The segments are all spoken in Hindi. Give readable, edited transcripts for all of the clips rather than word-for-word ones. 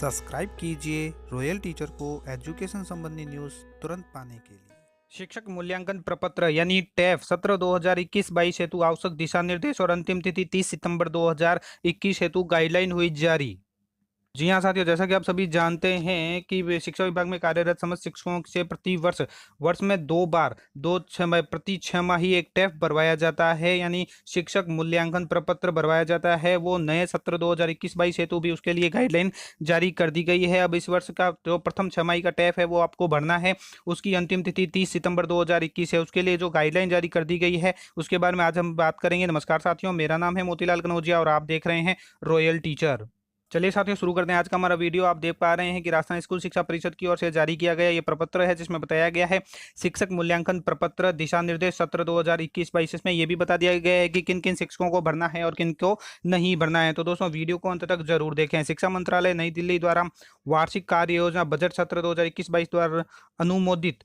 सब्सक्राइब कीजिए रॉयल टीचर को एजुकेशन संबंधी न्यूज़ तुरंत पाने के लिए। शिक्षक मूल्यांकन प्रपत्र यानी टेफ सत्र 2021-22 हेतु आवश्यक दिशा निर्देश और अंतिम तिथि 30 सितंबर 2021 हेतु गाइडलाइन हुई जारी। जी हाँ साथियों, जैसा कि आप सभी जानते हैं कि शिक्षा विभाग में कार्यरत समस्त शिक्षकों से प्रति वर्ष में 2 बार प्रति 6 माही एक टेफ भरवाया जाता है, यानी शिक्षक मूल्यांकन प्रपत्र भरवाया जाता है। वो नए सत्र 2021-22 हेतु भी उसके लिए गाइडलाइन जारी कर दी गई है। अब इस वर्ष का जो प्रथम 6 माही का टेफ है वो आपको भरना है। उसकी अंतिम तिथि 30 सितंबर 2021 है। उसके लिए जो गाइडलाइन जारी कर दी गई है उसके बारे में आज हम बात करेंगे। नमस्कार साथियों, मेरा नाम है मोतीलाल कनौजिया और आप देख रहे हैं रॉयल टीचर। चलिए साथियों, शुरू करते हैं आज का हमारा वीडियो। आप देख पा रहे हैं कि राजस्थान स्कूल शिक्षा परिषद की ओर से जारी किया गया ये प्रपत्र है, जिसमें बताया गया है शिक्षक मूल्यांकन प्रपत्र दिशा निर्देश सत्र 2021-22। इसमें यह भी बता दिया गया है कि किन किन शिक्षकों को भरना है और किन को नहीं भरना है। तो दोस्तों, वीडियो को अंत तक जरूर देखें। शिक्षा मंत्रालय नई दिल्ली द्वारा वार्षिक कार्य योजना बजट सत्र 2021-22 द्वारा अनुमोदित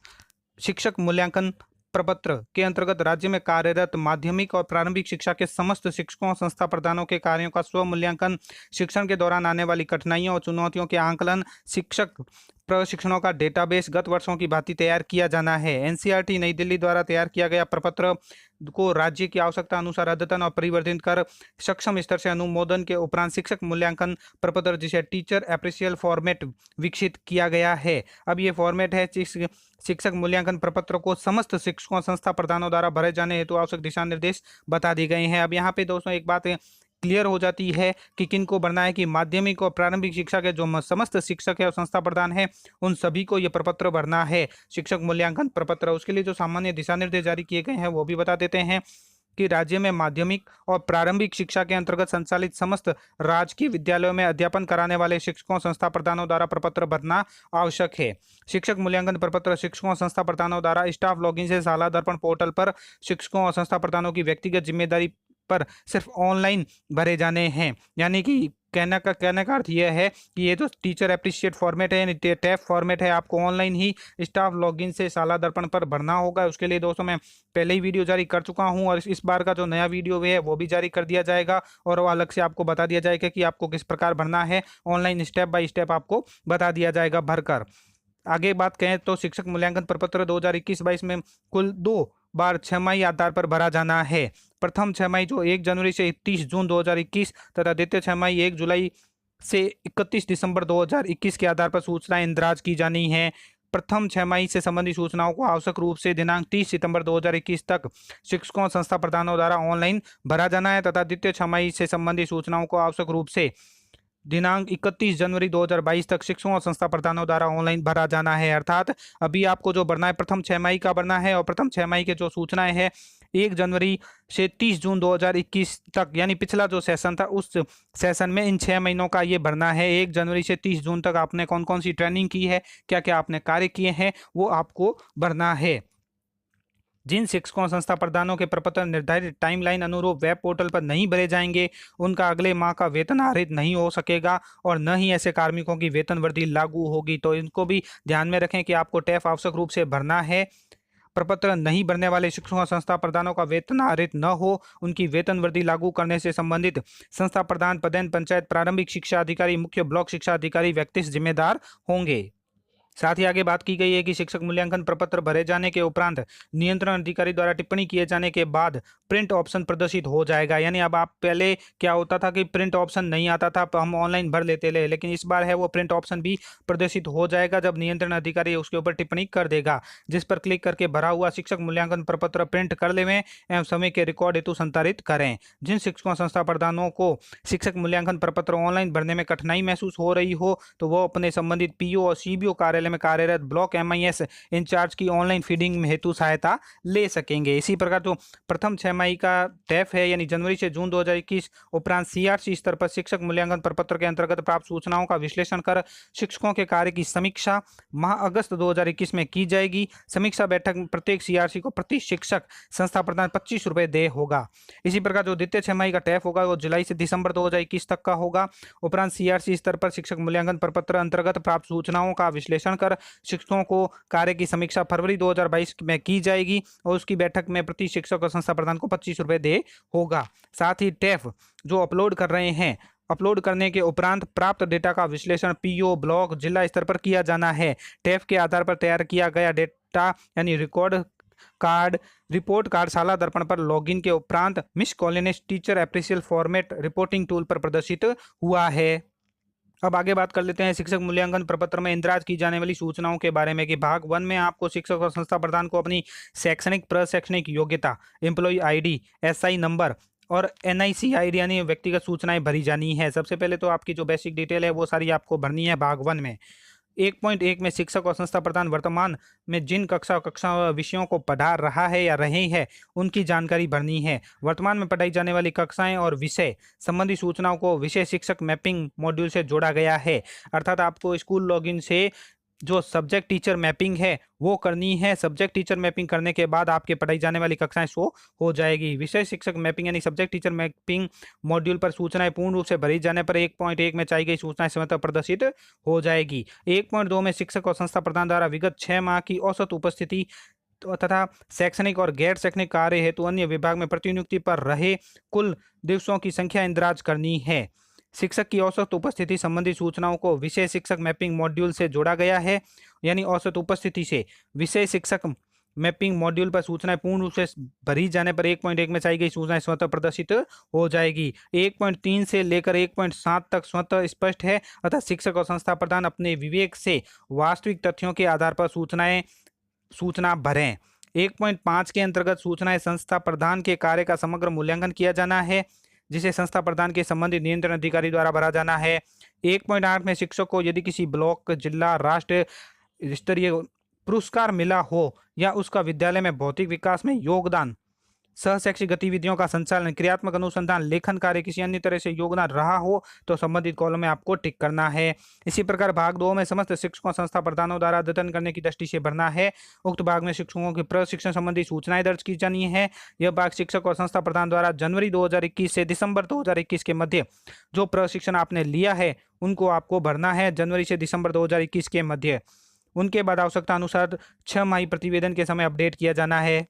शिक्षक मूल्यांकन प्रपत्र के अंतर्गत राज्य में कार्यरत माध्यमिक और प्रारंभिक शिक्षा के समस्त शिक्षकों संस्था प्रधानों के कार्यों का स्व मूल्यांकन, शिक्षण के दौरान आने वाली कठिनाइयों और चुनौतियों के आंकलन, शिक्षक प्रशिक्षणों का डेटाबेस गत वर्षों की भांति तैयार किया जाना है। एनसीईआरटी नई दिल्ली द्वारा तैयार किया गया प्रपत्र को राज्य की आवश्यकता अनुसार अद्यतन और परिवर्तित कर सक्षम स्तर से अनुमोदन के उपरांत शिक्षक मूल्यांकन प्रपत्र, जिसे टीचर अप्रेशियल फॉर्मेट, विकसित किया गया है। अब ये फॉर्मेट है शिक्षक मूल्यांकन प्रपत्र को समस्त शिक्षकों संस्था प्रधानों द्वारा भरे जाने हेतु आवश्यक दिशा निर्देश बता दी गए हैं। अब यहाँ पे दोस्तों एक बात क्लियर हो जाती है कि किन को भरना है, कि माध्यमिक और प्रारंभिक शिक्षा के जो समस्त शिक्षक है और संस्था प्रधान है उन सभी को यह प्रपत्र भरना है, शिक्षक मूल्यांकन प्रपत्र। उसके लिए जो सामान्य दिशा निर्देश जारी किए गए हैं वो भी बता देते हैं कि राज्य में माध्यमिक और प्रारंभिक शिक्षा के अंतर्गत संचालित समस्त राजकीय विद्यालयों में अध्यापन कराने वाले शिक्षकों संस्था प्रधानों द्वारा प्रपत्र भरना आवश्यक है। शिक्षक मूल्यांकन प्रपत्र शिक्षकों संस्था प्रधानों द्वारा स्टाफ लॉगिन से शाला दर्पण पोर्टल पर शिक्षकों और संस्था प्रधानों की व्यक्तिगत जिम्मेदारी पर सिर्फ ऑनलाइन भरे जाने हैं। यानी कि कहने का अर्थ यह है कि ये जो टीचर अप्रिशिएट फॉर्मेट है यानी टेफ फॉर्मेट है, आपको ऑनलाइन ही स्टाफ लॉगिन से शाला दर्पण पर भरना होगा। उसके लिए दोस्तों मैं पहले ही वीडियो जारी कर चुका हूं और इस बार का जो नया वीडियो है वो भी जारी कर दिया जाएगा और वो अलग से आपको बता दिया जाएगा कि आपको किस प्रकार भरना है। ऑनलाइन स्टेप बाय स्टेप आपको बता दिया जाएगा भरकर। आगे बात करें तो शिक्षक मूल्यांकन प्रपत्र 2021-22 में कुल 2 बार 6 माही आधार पर भरा जाना है। प्रथम 6 माही जो 1 जनवरी से 30 जून 2021 तथा द्वितीय 6 माही 1 जुलाई से 31 दिसंबर 2021 के आधार पर सूचनाएं इंदराज की जानी है। प्रथम 6 माही से संबंधित सूचनाओं को आवश्यक रूप से दिनांक 30 सितंबर 2021 तक शिक्षकों और संस्था प्रधानों द्वारा ऑनलाइन भरा जाना है तथा द्वितीय 6 माही से संबंधित सूचनाओं को आवश्यक रूप से दिनांक 31 जनवरी 2022 तक शिक्षकों और संस्था प्रधानों द्वारा ऑनलाइन भरा जाना है। अर्थात अभी आपको जो भरना है प्रथम 6 माही का भरना है और प्रथम 6 माही के जो सूचनाएं हैं 1 जनवरी से 30 जून 2021 तक, यानी पिछला जो सेशन था उस सेशन में इन 6 महीनों का ये भरना है। 1 जनवरी से 30 जून तक आपने कौन कौन सी ट्रेनिंग की है, क्या क्या आपने कार्य किए हैं, वो आपको भरना है। जिन शिक्षकों संस्था प्रधानों के प्रपत्र निर्धारित टाइमलाइन अनुरूप वेब पोर्टल पर नहीं भरे जाएंगे उनका अगले माह का वेतन आहरित नहीं हो सकेगा और न ही ऐसे कार्मिकों की वेतन वृद्धि लागू होगी। तो इनको भी ध्यान में रखें कि आपको टेफ आवश्यक रूप से भरना है। प्रपत्र नहीं भरने वाले शिक्षकों संस्था प्रधानों का वेतन आहरित न हो, उनकी वेतन वृद्धि लागू करने से संबंधित संस्था प्रधान, पदेन पंचायत प्रारंभिक शिक्षा अधिकारी, मुख्य ब्लॉक शिक्षा अधिकारी व्यक्तिशः जिम्मेदार होंगे। साथ ही आगे बात की गई है कि शिक्षक मूल्यांकन प्रपत्र भरे जाने के उपरांत नियंत्रण अधिकारी द्वारा टिप्पणी किए जाने के बाद प्रिंट ऑप्शन प्रदर्शित हो जाएगा। यानी अब आप पहले क्या होता था कि प्रिंट ऑप्शन नहीं आता था, हम ऑनलाइन भर लेते थे, लेकिन इस बार है वो प्रिंट ऑप्शन भी प्रदर्शित हो जाएगा जब नियंत्रण अधिकारी उसके ऊपर टिप्पणी कर देगा, जिस पर क्लिक करके भरा हुआ शिक्षक मूल्यांकन प्रपत्र प्रिंट कर लेवें एवं समय के रिकॉर्ड हेतु संचारित करें। जिन शिक्षकों संस्था प्रधानों को शिक्षक मूल्यांकन प्रपत्र ऑनलाइन भरने में कठिनाई महसूस हो रही हो तो वो अपने संबंधित पीओ और सीबीओ कार्यालय में कार्यरत ब्लॉक एमआईएस इंचार्ज की ऑनलाइन फीडिंग हेतु सहायता ले सकेंगे। इसी प्रकार जो प्रथम 6 माही का टेफ है यानी जनवरी से जून 2021 उपरांत सीआरसी स्तर पर शिक्षक मूल्यांकन प्रपत्र के अंतर्गत प्राप्त सूचनाओं का विश्लेषण कर शिक्षकों के कार्य की समीक्षा माह अगस्त 2021 में की जाएगी। समीक्षा बैठक में प्रत्येक सीआरसी को प्रति शिक्षक संस्था प्रधान 25 रुपये देय होगा। इसी प्रकार जो द्वितीय 6 माही का टेफ होगा वो जुलाई से दिसंबर 2021 तक का होगा। उपरांत सीआरसी स्तर पर शिक्षक मूल्यांकन प्रपत्र अंतर्गत प्राप्त सूचनाओं का विश्लेषण कर शिक्षकों को कार्य की समीक्षा फरवरी 2022 में की जाएगी और उसकी बैठक में प्रति शिक्षक और संस्था प्रधान को 25 रुपये दे होगा। साथ ही टेफ जो अपलोड कर रहे हैं अपलोड करने के उपरांत प्राप्त डेटा का विश्लेषण पीओ, ब्लॉक, जिला स्तर पर किया जाना है। टेफ के आधार पर तैयार किया गया डेटा यानी रिपोर्ट कार्ड शाला दर्पण पर लॉगिन के उपरांत मिस कॉलिनेस teacher appraisal format reporting tool पर प्रदर्शित हुआ है। अब आगे बात कर लेते हैं शिक्षक मूल्यांकन प्रपत्र में इंदराज की जाने वाली सूचनाओं के बारे में कि भाग 1 में आपको शिक्षक और संस्था प्रधान को अपनी शैक्षणिक प्रशैक्षणिक योग्यता, एम्प्लॉय आईडी, एसआई नंबर और एनआईसी आईडी यानी व्यक्तिगत सूचनाएं भरी जानी है। सबसे पहले तो आपकी जो बेसिक डिटेल है वो सारी आपको भरनी है भाग 1 में। 1.1 में शिक्षक और संस्था प्रधान वर्तमान में जिन कक्षा विषयों को पढ़ा रहा है या रहे हैं उनकी जानकारी भरनी है। वर्तमान में पढ़ाई जाने वाली कक्षाएं और विषय संबंधी सूचनाओं को विषय शिक्षक मैपिंग मॉड्यूल से जोड़ा गया है। अर्थात आपको स्कूल लॉगिन से जो सब्जेक्ट टीचर मैपिंग है वो करनी है। सब्जेक्ट टीचर मैपिंग करने के बाद आपके पढ़ाई जाने वाली कक्षाएं शो हो जाएगी। विषय शिक्षक मैपिंग यानी सब्जेक्ट टीचर मैपिंग मॉड्यूल पर सूचनाएं पूर्ण रूप से भरी जाने पर 1.1 में चाहिए गई सूचनाएं समय तक प्रदर्शित हो जाएगी। 1.2 में शिक्षक और संस्था प्रधान द्वारा विगत 6 माह की औसत उपस्थिति तथा शैक्षणिक और गैर शैक्षणिक कार्य हेतु अन्य विभाग में प्रतिनियुक्ति पर रहे कुल दिवसों की संख्या इंदराज करनी है। शिक्षक की औसत उपस्थिति संबंधी सूचनाओं को विषय शिक्षक मैपिंग मॉड्यूल से जोड़ा गया है यानी औसत उपस्थिति से विषय शिक्षक मैपिंग मॉड्यूल पर सूचनाएं पूर्ण रूप से भरी जाने पर 1.1 में चाहिए गई सूचनाएं स्वतः प्रदर्शित हो जाएगी। 1.3 से लेकर 1.7 तक स्वतः स्पष्ट है अतः शिक्षक और संस्था प्रधान अपने विवेक से वास्तविक तथ्यों के आधार पर सूचना भरें। 1.5 के अंतर्गत सूचनाएं संस्था प्रधान के कार्य का समग्र मूल्यांकन किया जाना है जिसे संस्था प्रधान के संबंधित नियंत्रण अधिकारी द्वारा भरा जाना है। 1.8 में शिक्षक को यदि किसी ब्लॉक, जिला, राष्ट्र स्तरीय पुरस्कार मिला हो या उसका विद्यालय में भौतिक विकास में योगदान, सहशैक्षिक गतिविधियों का संचालन, क्रियात्मक अनुसंधान, लेखन कार्य किसी अन्य तरह से योगदान रहा हो तो संबंधित कॉलम में आपको टिक करना है। इसी प्रकार भाग 2 में समस्त शिक्षकों संस्था प्रधानों द्वारा अद्यतन करने की दृष्टि से भरना है। उक्त भाग में शिक्षकों के प्रशिक्षण संबंधी सूचनाएं दर्ज की जानी है। यह भाग शिक्षक और संस्था प्रधान द्वारा जनवरी 2021 से दिसंबर 2021 के मध्य जो प्रशिक्षण आपने लिया है उनको आपको भरना है जनवरी से दिसंबर 2021 के मध्य। उनके बाद आवश्यकता अनुसार 6 माही प्रतिवेदन के समय अपडेट किया जाना है।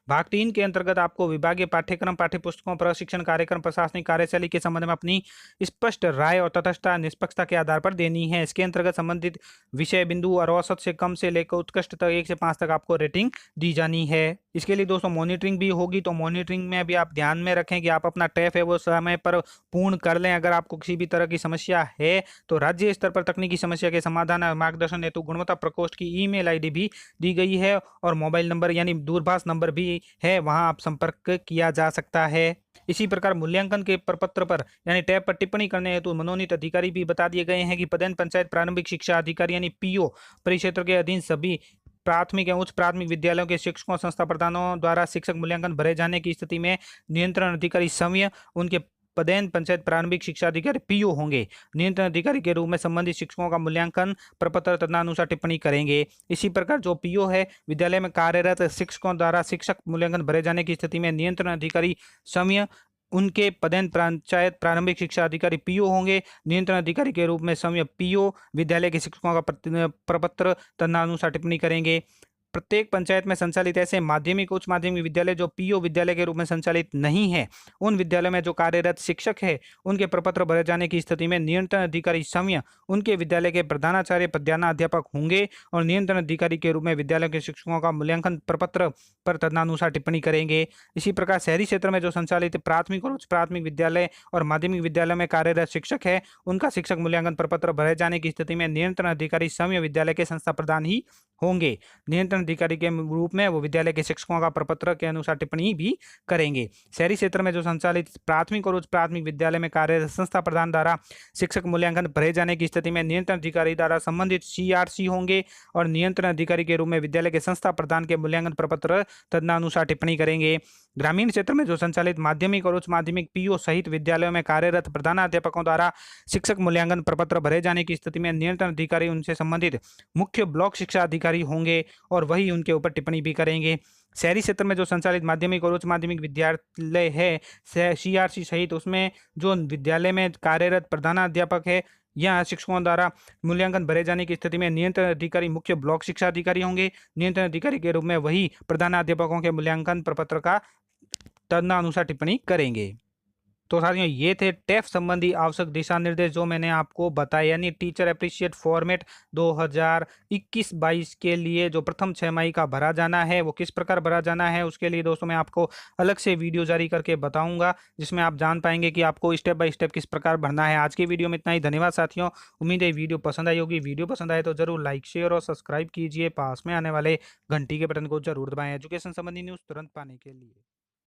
भाग 3 के अंतर्गत आपको विभागीय पाठ्यक्रम, पाठ्यपुस्तकों, प्रशिक्षण कार्यक्रम, प्रशासनिक कार्यशैली के संबंध में अपनी स्पष्ट राय और तटस्थता निष्पक्षता के आधार पर देनी है। इसके अंतर्गत संबंधित विषय बिंदु और औसत से कम से लेकर उत्कृष्ट तक 1 से 5 तक आपको रेटिंग दी जानी है। इसके लिए दोस्तों मॉनिटरिंग भी होगी तो मॉनिटरिंग में भी आप ध्यान में रखें कि आप अपना टेफ है वो समय पर पूर्ण कर लें। अगर आपको किसी भी तरह की समस्या है तो राज्य स्तर पर तकनीकी समस्या के समाधान और मार्गदर्शन हेतु गुणवत्ता प्रकोष्ठ की ईमेल आईडी भी दी गई है और मोबाइल नंबर यानी दूरभाष नंबर भी है, वहां आप संपर्क किया जा सकता है। इसी प्रकार मूल्यांकन के प्रपत्र पर यानी टैब पर टिप्पणी करने हेतु मनोनीत अधिकारी भी बता दिए गए हैं कि पदेन पंचायत प्रारंभिक शिक्षा अधिकारी यानी पीओ परिक्षेत्र के अधीन सभी प्राथमिक एवं उच्च प्राथमिक विद्यालयों के शिक्षकों संस्था प्रधानों द्वारा शिक्षक मूल्यांकन भरे जाने की स्थिति में नियंत्रण अधिकारी संघ उनके पदेन पंचायत प्रारंभिक शिक्षा अधिकारी पीओ होंगे। नियंत्रण अधिकारी के रूप में संबंधित शिक्षकों का मूल्यांकन प्रपत्र तदनुसार टिप्पणी करेंगे। इसी प्रकार जो पीओ है विद्यालय में कार्यरत शिक्षकों द्वारा शिक्षक मूल्यांकन भरे जाने की स्थिति में नियंत्रण अधिकारी संघ उनके पदेन पंचायत प्रारंभिक शिक्षा अधिकारी पीओ होंगे। नियंत्रण अधिकारी के रूप में संघ पीओ विद्यालय के शिक्षकों का प्रपत्र तदनुसार टिप्पणी करेंगे। प्रत्येक पंचायत में संचालित ऐसे माध्यमिक उच्च माध्यमिक विद्यालय जो पीओ विद्यालय के रूप में संचालित नहीं है उन विद्यालयों में जो कार्यरत शिक्षक है उनके प्रपत्र भरे जाने की स्थिति में नियंत्रण अधिकारी संघ उनके विद्यालय के प्रधानाचार्य प्रधानाध्यापक होंगे और नियंत्रण अधिकारी के रूप में विद्यालय के शिक्षकों का मूल्यांकन प्रपत्र पर तदनुसार टिप्पणी करेंगे। इसी प्रकार शहरी क्षेत्र में जो संचालित प्राथमिक और उच्च प्राथमिक विद्यालय और माध्यमिक विद्यालय में कार्यरत शिक्षक है उनका शिक्षक मूल्यांकन प्रपत्र भरे जाने की स्थिति में नियंत्रण अधिकारी संघ विद्यालय के संस्था प्रधान ही होंगे। नियंत्रण अधिकारी के रूप में वो विद्यालय के शिक्षकों का प्रपत्र के अनुसार टिप्पणी भी करेंगे। शहरी क्षेत्र में जो संचालित प्राथमिक और उच्च प्राथमिक विद्यालय में कार्यरत संस्था प्रधान द्वारा शिक्षक मूल्यांकन भरे जाने की स्थिति में नियंत्रण अधिकारी द्वारा संबंधित सीआरसी होंगे और नियंत्रण अधिकारी के रूप में विद्यालय के संस्था प्रधान के मूल्यांकन प्रपत्र तदनुसार टिप्पणी करेंगे। ग्रामीण क्षेत्र में जो संचालित माध्यमिक और उच्च माध्यमिक पीओ सहित विद्यालयों में कार्यरत प्रधानाध्यापकों द्वारा शिक्षक मूल्यांकन प्रपत्र भरे जाने की स्थिति में नियंत्रण अधिकारी उनसे संबंधित मुख्य ब्लॉक शिक्षा अधिकारी होंगे और वही उनके ऊपर टिप्पणी भी करेंगे। शहरी क्षेत्र में जो संचालित माध्यमिक और उच्च माध्यमिक विद्यालय है सीआरसी सहित उसमें जो विद्यालय में कार्यरत प्रधानाध्यापक है या शिक्षकों द्वारा मूल्यांकन भरे जाने की स्थिति में नियंत्रण अधिकारी मुख्य ब्लॉक शिक्षा अधिकारी होंगे। नियंत्रण अधिकारी के रूप में वही प्रधानाध्यापकों के मूल्यांकन प्रपत्र का तदनुसार टिप्पणी करेंगे। तो साथियों ये थे टेफ संबंधी आवश्यक दिशा निर्देश जो मैंने आपको बताया, यानी टीचर अप्रिशिएट फॉर्मेट 2021-22 के लिए जो प्रथम 6 माही का भरा जाना है वो किस प्रकार भरा जाना है, उसके लिए दोस्तों मैं आपको अलग से वीडियो जारी करके बताऊंगा, जिसमें आप जान पाएंगे कि आपको स्टेप बाय स्टेप किस प्रकार भरना है। आज की वीडियो में इतना ही। धन्यवाद साथियों, उम्मीद है वीडियो पसंद आई होगी। वीडियो पसंद आए तो जरूर लाइक शेयर और सब्सक्राइब कीजिए, पास में आने वाले घंटी के बटन को जरूर दबाएं एजुकेशन संबंधी न्यूज़ तुरंत पाने के लिए।